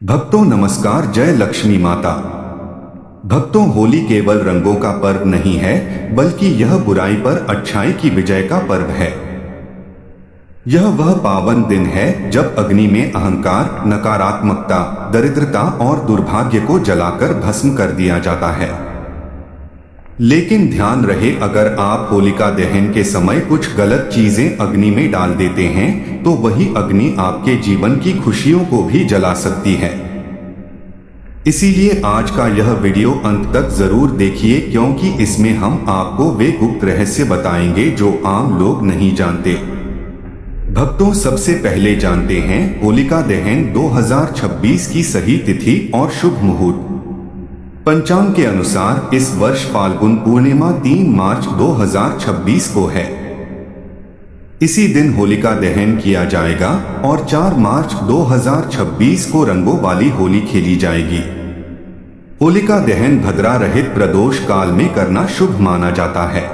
भक्तों नमस्कार। जय लक्ष्मी माता। भक्तों, होली केवल रंगों का पर्व नहीं है, बल्कि यह बुराई पर अच्छाई की विजय का पर्व है। यह वह पावन दिन है जब अग्नि में अहंकार, नकारात्मकता, दरिद्रता और दुर्भाग्य को जलाकर भस्म कर दिया जाता है। लेकिन ध्यान रहे, अगर आप होलिका दहन के समय कुछ गलत चीजें अग्नि में डाल देते हैं, तो वही अग्नि आपके जीवन की खुशियों को भी जला सकती है। इसीलिए आज का यह वीडियो अंत तक जरूर देखिए, क्योंकि इसमें हम आपको वे गुप्त रहस्य बताएंगे जो आम लोग नहीं जानते। भक्तों, सबसे पहले जानते हैं होलिका दहन 2026 की सही तिथि और शुभ मुहूर्त। पंचांग के अनुसार इस वर्ष फाल्गुन पूर्णिमा 3 मार्च 2026 को है। इसी दिन होलिका दहन किया जाएगा और 4 मार्च 2026 को रंगों वाली होली खेली जाएगी। होलिका दहन भद्रा रहित प्रदोष काल में करना शुभ माना जाता है।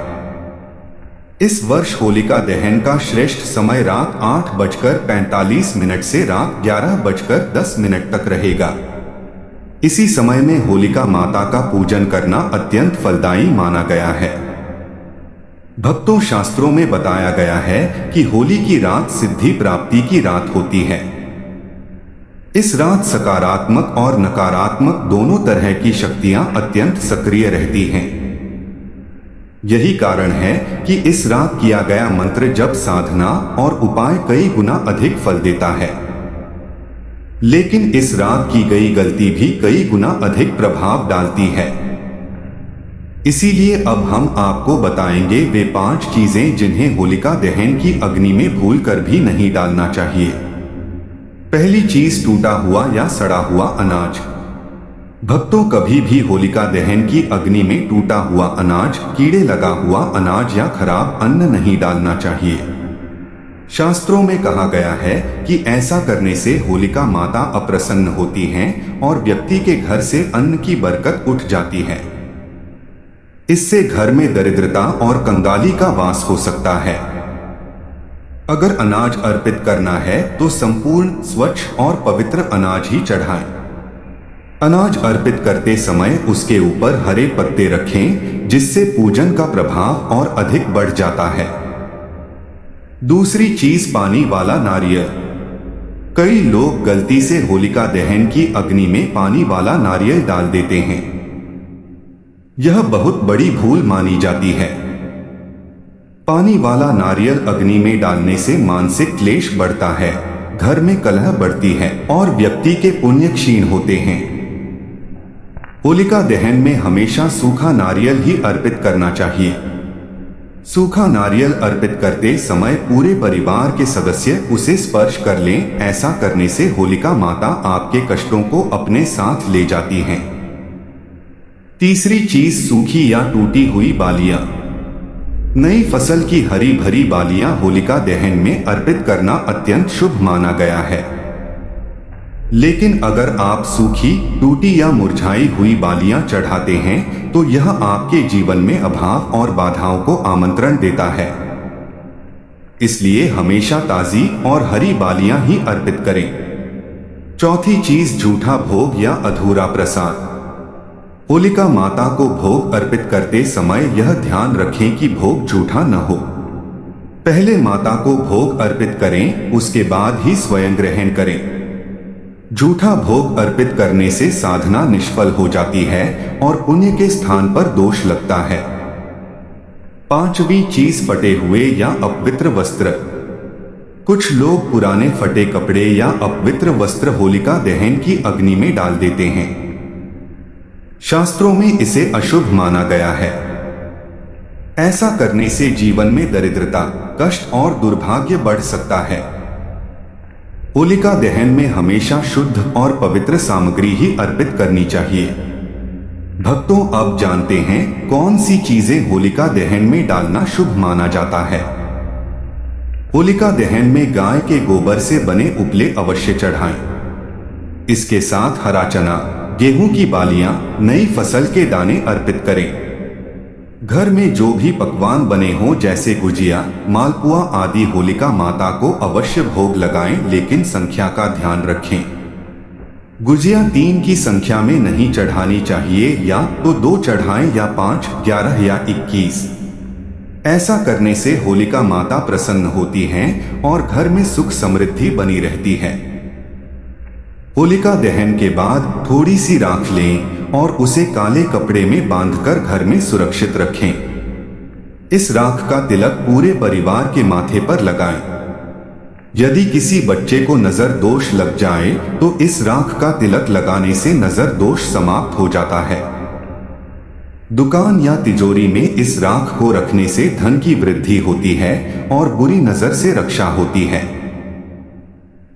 इस वर्ष होलिका दहन का श्रेष्ठ समय रात 8:45 से रात 11:10 तक रहेगा। इसी समय में होलिका माता का पूजन करना अत्यंत फलदायी माना गया है। भक्तों, शास्त्रों में बताया गया है कि होली की रात सिद्धि प्राप्ति की रात होती है। इस रात सकारात्मक और नकारात्मक दोनों तरह की शक्तियां अत्यंत सक्रिय रहती हैं। यही कारण है कि इस रात किया गया मंत्र जप, साधना और उपाय कई गुना अधिक फल देता है। लेकिन इस रात की गई गलती भी कई गुना अधिक प्रभाव डालती है। इसीलिए अब हम आपको बताएंगे वे 5 चीजें जिन्हें होलिका दहन की अग्नि में भूलकर भी नहीं डालना चाहिए। पहली चीज, टूटा हुआ या सड़ा हुआ अनाज। भक्तों, कभी भी होलिका दहन की अग्नि में टूटा हुआ अनाज, कीड़े लगा हुआ अनाज या खराब अन्न नहीं डालना चाहिए। शास्त्रों में कहा गया है कि ऐसा करने से होलिका माता अप्रसन्न होती हैं और व्यक्ति के घर से अन्न की बरकत उठ जाती है। इससे घर में दरिद्रता और कंगाली का वास हो सकता है। अगर अनाज अर्पित करना है तो संपूर्ण, स्वच्छ और पवित्र अनाज ही चढ़ाएं। अनाज अर्पित करते समय उसके ऊपर हरे पत्ते रखें, जिससे पूजन का प्रभाव और अधिक बढ़ जाता है। दूसरी चीज, पानी वाला नारियल। कई लोग गलती से होलिका दहन की अग्नि में पानी वाला नारियल डाल देते हैं। यह बहुत बड़ी भूल मानी जाती है। पानी वाला नारियल अग्नि में डालने से मानसिक क्लेश बढ़ता है, घर में कलह बढ़ती है और व्यक्ति के पुण्य क्षीण होते हैं। होलिका दहन में हमेशा सूखा नारियल ही अर्पित करना चाहिए। सूखा नारियल अर्पित करते समय पूरे परिवार के सदस्य उसे स्पर्श कर लें। ऐसा करने से होलिका माता आपके कष्टों को अपने साथ ले जाती हैं। तीसरी चीज, सूखी या टूटी हुई बालियां। नई फसल की हरी भरी बालियां होलिका दहन में अर्पित करना अत्यंत शुभ माना गया है। लेकिन अगर आप सूखी, टूटी या मुरझाई हुई बालियां चढ़ाते हैं तो यह आपके जीवन में अभाव और बाधाओं को आमंत्रण देता है। इसलिए हमेशा ताजी और हरी बालियां ही अर्पित करें। चौथी चीज, झूठा भोग या अधूरा प्रसाद। होलिका माता को भोग अर्पित करते समय यह ध्यान रखें कि भोग झूठा न हो। पहले माता को भोग अर्पित करें, उसके बाद ही स्वयं ग्रहण करें। झूठा भोग अर्पित करने से साधना निष्फल हो जाती है और पुण्य के स्थान पर दोष लगता है। पांचवी चीज, फटे हुए या अपवित्र वस्त्र। कुछ लोग पुराने फटे कपड़े या अपवित्र वस्त्र होलिका दहन की अग्नि में डाल देते हैं। शास्त्रों में इसे अशुभ माना गया है। ऐसा करने से जीवन में दरिद्रता, कष्ट और दुर्भाग्य बढ़ सकता है। होलिका दहन में हमेशा शुद्ध और पवित्र सामग्री ही अर्पित करनी चाहिए। भक्तों, अब जानते हैं कौन सी चीजें होलिका दहन में डालना शुभ माना जाता है। होलिका दहन में गाय के गोबर से बने उपले अवश्य चढ़ाएं। इसके साथ हरा चना, गेहूं की बालियां, नई फसल के दाने अर्पित करें। घर में जो भी पकवान बने हों जैसे गुजिया, मालपुआ आदि होलिका माता को अवश्य भोग लगाएं, लेकिन संख्या का ध्यान रखें। गुजिया 3 की संख्या में नहीं चढ़ानी चाहिए, या तो 2 चढ़ाएं या 5, 11 या 21। ऐसा करने से होलिका माता प्रसन्न होती हैं और घर में सुख समृद्धि बनी रहती है। होलिका दहन के बाद थोड़ी सी राख लें और उसे काले कपड़े में बांधकर घर में सुरक्षित रखें। इस राख का तिलक पूरे परिवार के माथे पर लगाएं। यदि किसी बच्चे को नजर दोष लग जाए तो इस राख का तिलक लगाने से नजर दोष समाप्त हो जाता है। दुकान या तिजोरी में इस राख को रखने से धन की वृद्धि होती है और बुरी नजर से रक्षा होती है।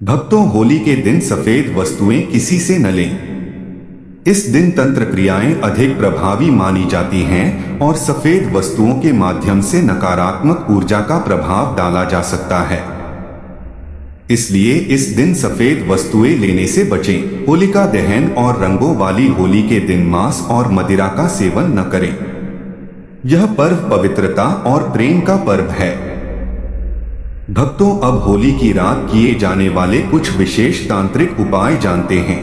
भक्तों, होली के दिन सफेद वस्तुएं किसी से न लें। इस दिन तंत्र क्रियाएं अधिक प्रभावी मानी जाती हैं और सफेद वस्तुओं के माध्यम से नकारात्मक ऊर्जा का प्रभाव डाला जा सकता है। इसलिए इस दिन सफेद वस्तुएं लेने से बचें। होलिका दहन और रंगों वाली होली के दिन मांस और मदिरा का सेवन न करें। यह पर्व पवित्रता और प्रेम का पर्व है। भक्तों, अब होली की रात किए जाने वाले कुछ विशेष तांत्रिक उपाय जानते हैं।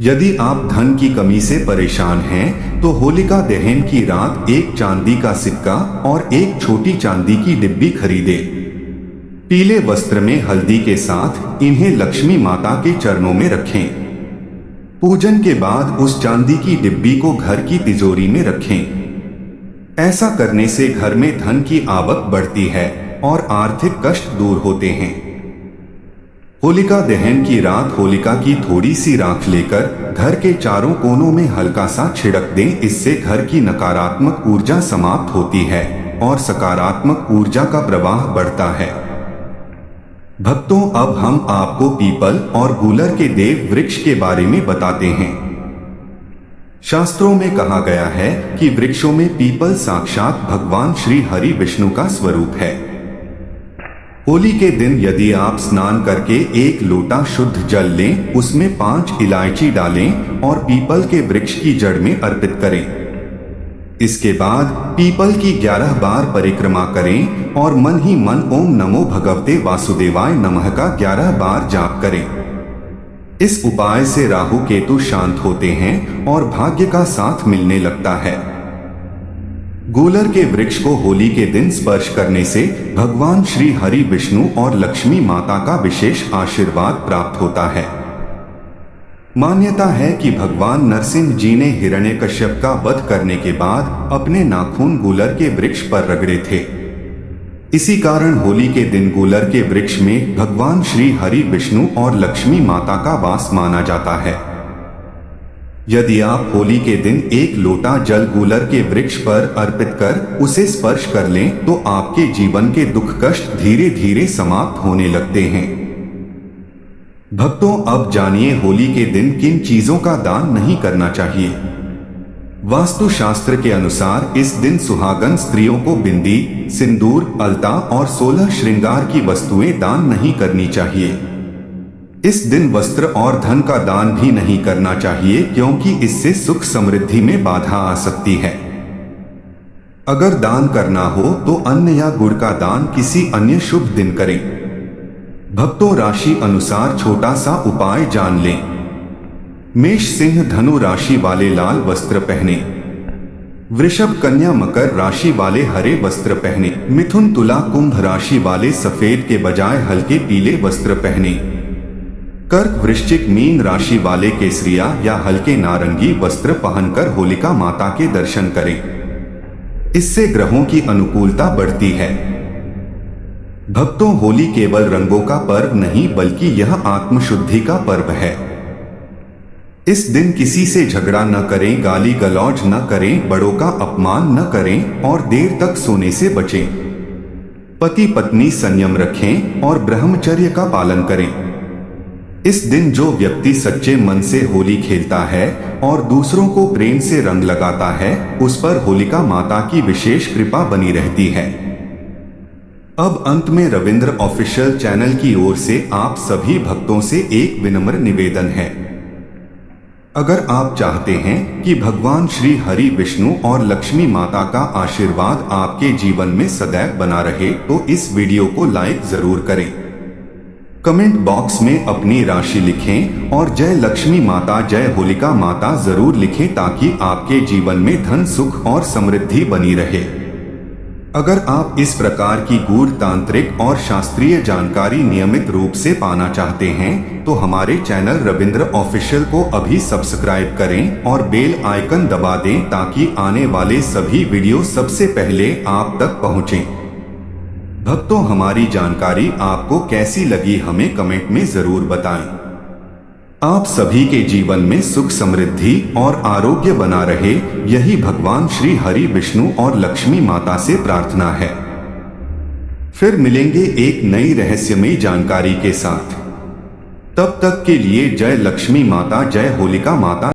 यदि आप धन की कमी से परेशान हैं, तो होलिका दहन की रात एक चांदी का सिक्का और एक छोटी चांदी की डिब्बी खरीदे। पीले वस्त्र में हल्दी के साथ इन्हें लक्ष्मी माता के चरणों में रखें। पूजन के बाद उस चांदी की डिब्बी को घर की तिजोरी में रखें। ऐसा करने से घर में धन की आवक बढ़ती है और आर्थिक कष्ट दूर होते हैं। होलिका दहन की रात होलिका की थोड़ी सी राख लेकर घर के चारों कोनों में हल्का सा छिड़क दें। इससे घर की नकारात्मक ऊर्जा समाप्त होती है और सकारात्मक ऊर्जा का प्रवाह बढ़ता है। भक्तों, अब हम आपको पीपल और गूलर के देव वृक्ष के बारे में बताते हैं। शास्त्रों में कहा गया है कि वृक्षों में पीपल साक्षात भगवान श्री हरि विष्णु का स्वरूप है। होली के दिन यदि आप स्नान करके 1 लोटा शुद्ध जल लें, उसमें 5 इलायची डालें और पीपल के वृक्ष की जड़ में अर्पित करें। इसके बाद पीपल की 11 बार परिक्रमा करें और मन ही मन ओम नमो भगवते वासुदेवाय नमः का 11 बार जाप करें। इस उपाय से राहु केतु शांत होते हैं और भाग्य का साथ मिलने लगता है। गूलर के वृक्ष को होली के दिन स्पर्श करने से भगवान श्री हरि विष्णु और लक्ष्मी माता का विशेष आशीर्वाद प्राप्त होता है। मान्यता है कि भगवान नरसिंह जी ने हिरण्यकश्यप का वध करने के बाद अपने नाखून गूलर के वृक्ष पर रगड़े थे। इसी कारण होली के दिन गूलर के वृक्ष में भगवान श्री हरि विष्णु और लक्ष्मी माता का वास माना जाता है। यदि आप होली के दिन 1 लोटा जल गूलर के वृक्ष पर अर्पित कर उसे स्पर्श कर लें, तो आपके जीवन के दुख कष्ट धीरे धीरे समाप्त होने लगते हैं। भक्तों, अब जानिए होली के दिन किन चीजों का दान नहीं करना चाहिए। वास्तु शास्त्र के अनुसार इस दिन सुहागन स्त्रियों को बिंदी, सिंदूर, अलता और 16 श्रृंगार की वस्तुएं दान नहीं करनी चाहिए। इस दिन वस्त्र और धन का दान भी नहीं करना चाहिए, क्योंकि इससे सुख समृद्धि में बाधा आ सकती है। अगर दान करना हो तो अन्न या गुड़ का दान किसी अन्य शुभ दिन करें। भक्तों, राशि अनुसार छोटा सा उपाय जान लें। मेष सिंह धनु राशि वाले लाल वस्त्र पहने। वृषभ कन्या मकर राशि वाले हरे वस्त्र पहने। मिथुन तुला कुंभ राशि वाले सफेद के बजाय हल्के पीले वस्त्र पहने। कर्क वृश्चिक मीन राशि वाले केसरिया या हल्के नारंगी वस्त्र पहनकर होलिका माता के दर्शन करें। इससे ग्रहों की अनुकूलता बढ़ती है। भक्तों, होली केवल रंगों का पर्व नहीं बल्कि यह आत्मशुद्धि का पर्व है। इस दिन किसी से झगड़ा न करें, गाली गलौज न करें, बड़ों का अपमान न करें और देर तक सोने से बचें। पति पत्नी संयम रखें और ब्रह्मचर्य का पालन करें। इस दिन जो व्यक्ति सच्चे मन से होली खेलता है और दूसरों को प्रेम से रंग लगाता है, उस पर होलिका माता की विशेष कृपा बनी रहती है। अब अंत में रविंद्र ऑफिशियल चैनल की ओर से आप सभी भक्तों से एक विनम्र निवेदन है। अगर आप चाहते हैं कि भगवान श्री हरि विष्णु और लक्ष्मी माता का आशीर्वाद आपके जीवन में सदैव बना रहे, तो इस वीडियो को लाइक जरूर करें। कमेंट बॉक्स में अपनी राशि लिखें और जय लक्ष्मी माता जय होलिका माता जरूर लिखें ताकि आपके जीवन में धन सुख और समृद्धि बनी रहे। अगर आप इस प्रकार की गूढ़ तांत्रिक और शास्त्रीय जानकारी नियमित रूप से पाना चाहते हैं तो हमारे चैनल रविंद्र ऑफिशियल को अभी सब्सक्राइब करें और बेल आइकन दबा दें ताकि आने वाले सभी वीडियो सबसे पहले आप तक पहुंचें। भक्तों, हमारी जानकारी आपको कैसी लगी हमें कमेंट में जरूर बताएं। आप सभी के जीवन में सुख समृद्धि और आरोग्य बना रहे, यही भगवान श्री हरि विष्णु और लक्ष्मी माता से प्रार्थना है। फिर मिलेंगे एक नई रहस्यमयी जानकारी के साथ। तब तक के लिए जय लक्ष्मी माता जय होलिका माता।